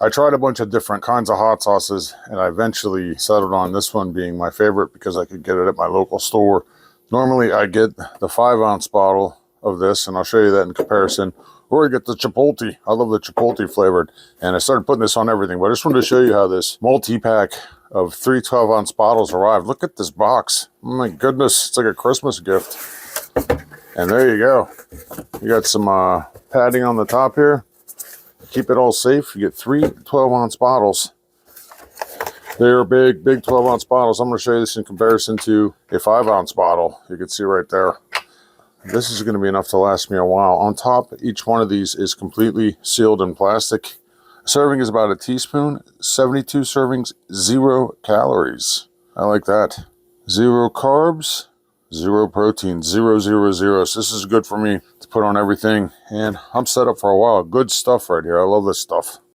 I tried a bunch of different kinds of hot sauces, and I eventually settled on this one being my favorite because I could get it at my local store. Normally, I get the 5-ounce bottle of this, and I'll show you that in comparison. Or I get the chipotle. I love the chipotle flavored, and I started putting this on everything. But I just wanted to show you how this multi-pack of 3 12-ounce bottles arrived. Look at this box. Oh my goodness, it's like a Christmas gift. And there you go. You got some padding on the top here. Keep it all safe. You get 3 12-ounce bottles. They're big 12-ounce bottles. I'm going to show you this in comparison to a 5-ounce bottle. You can see right there. This is going to be enough to last me a while. On top, each one of these is completely sealed in plastic. Serving is about a teaspoon. 72 servings, 0 calories. I like that. 0 carbs, 0 protein, 0, 0, 0. So this is good for me to put on everything. And I'm set up for a while. Good stuff right here. I love this stuff.